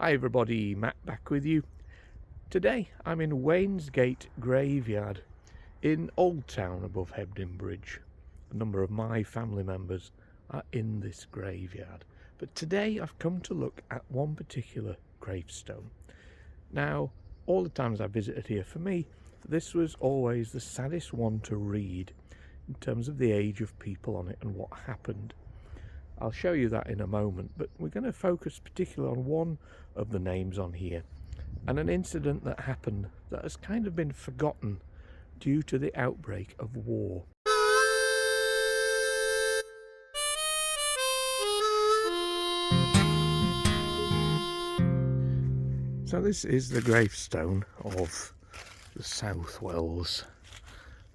Hi everybody, Matt back with you. Today I'm in Wainsgate graveyard in Old Town above Hebden Bridge. A number of my family members are in this graveyard, but today I've come to look at one particular gravestone. Now, all the times I've visited here, for me this was always the saddest one to read in terms of the age of people on it and what happened. I'll show you that in a moment, but we're going to focus particularly on one of the names on here and an incident that happened that has kind of been forgotten due to the outbreak of war. So this is the gravestone of the Southwells,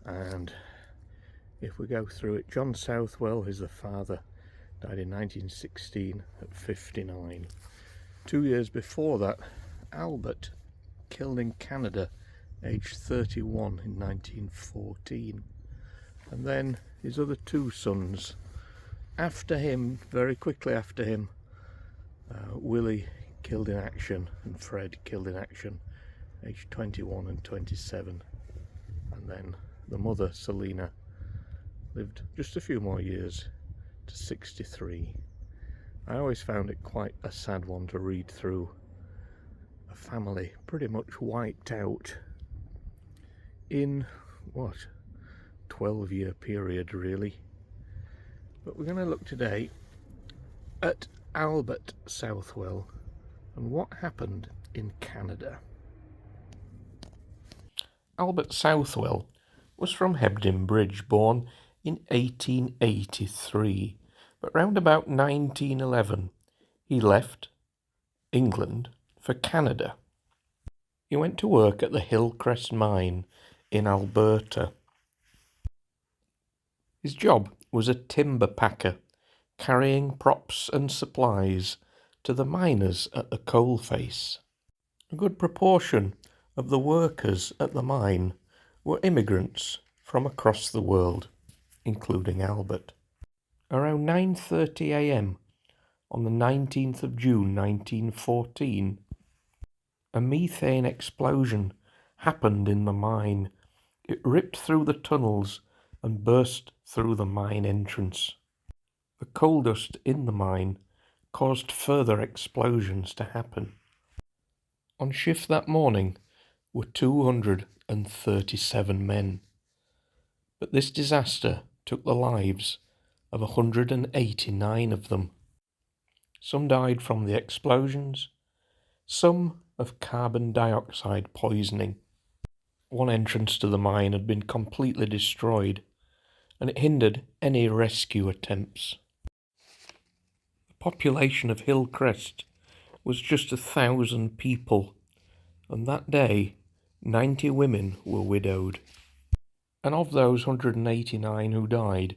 and if we go through it, John Southwell is the father, died in 1916 at 59. 2 years before that, Albert, killed in Canada, aged 31 in 1914. And then his other two sons, after him, very quickly after him, Willie, killed in action, and Fred, killed in action, aged 21 and 27. And then the mother, Selina, lived just a few more years to 63. I always found it quite a sad one to read through. A family pretty much wiped out in, 12-year period really. But we're going to look today at Albert Southwell and what happened in Canada. Albert Southwell was from Hebden Bridge, born in 1883, but round about 1911 he left England for Canada. He went to work at the Hillcrest Mine in Alberta. His job was a timber packer, carrying props and supplies to the miners at the coalface. A good proportion of the workers at the mine were immigrants from across the world, including Albert. Around 9:30 a.m. on the 19th of June 1914, a methane explosion happened in the mine. It ripped through the tunnels and burst through the mine entrance. The coal dust in the mine caused further explosions to happen. On shift that morning were 237 men, but this disaster took the lives of 189 of them. Some died from the explosions, some of carbon dioxide poisoning. One entrance to the mine had been completely destroyed, and it hindered any rescue attempts. The population of Hillcrest was just 1,000 people, and that day 90 women were widowed. And of those 189 who died,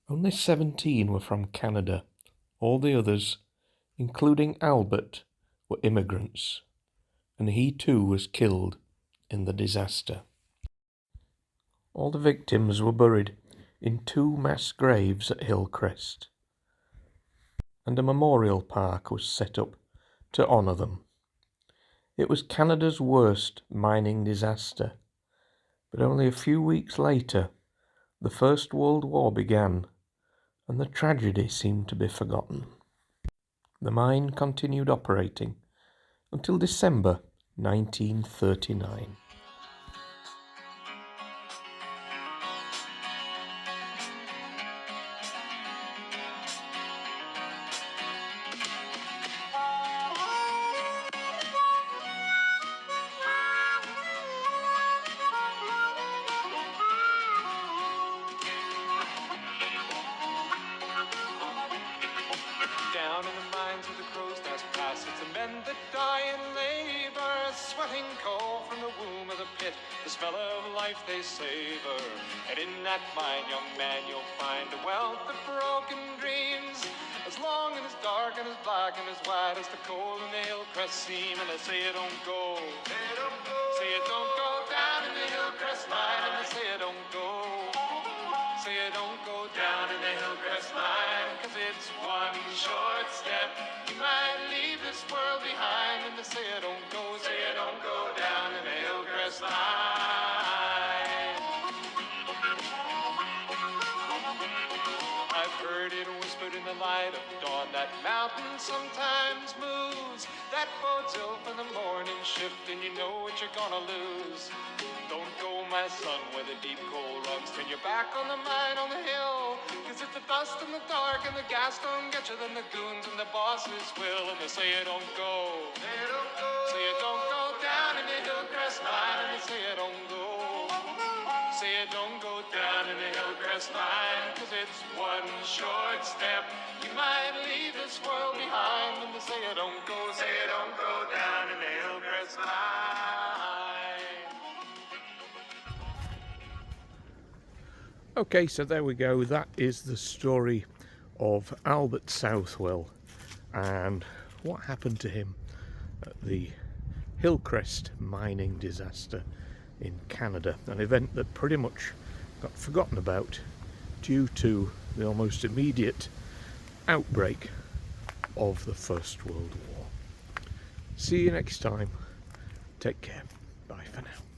only 17 were from Canada. All the others, including Albert, were immigrants, and he too was killed in the disaster. All the victims were buried in 2 mass graves at Hillcrest, and a memorial park was set up to honour them. It was Canada's worst mining disaster, but only a few weeks later the First World War began, and the tragedy seemed to be forgotten. The mine continued operating until December 1939. Down in the mines where the crow's nest pass, it's the men that die in labour, sweating coal from the womb of the pit, the smell of life they savour. And in that mine, young man, you'll find a wealth of broken dreams, as long and as dark and as black and as white as the coal in the Hillcrest seam. And they say it don't go, say it don't go down in the Hillcrest mine, and they say it don't go, say it don't go down in the Hillcrest mine, 'cause it's one short step, you might leave this world behind. say you don't go down in the Hillcrest Mine. I've heard it whispered in the light of dawn that mountain sometimes moves. That bodes ill for the morning shift, and you know what you're gonna lose. Don't go, my son, where the deep coal runs. Turn your back on the mine on the hill. Cause if the dust and the dark and the gas don't get you, then the goons and the bosses will. And they say you don't go. Say you don't go down in the Hillcrest Mine. And they say you don't go. Say you don't go down in the Hillcrest Mine. Cause it's one short step. You might leave this world behind. And they say you don't go. Say you don't go down in the Hillcrest Mine. Okay, so there we go. That is the story of Albert Southwell and what happened to him at the Hillcrest mining disaster in Canada, an event that pretty much got forgotten about due to the almost immediate outbreak of the First World War. See you next time. Take care. Bye for now.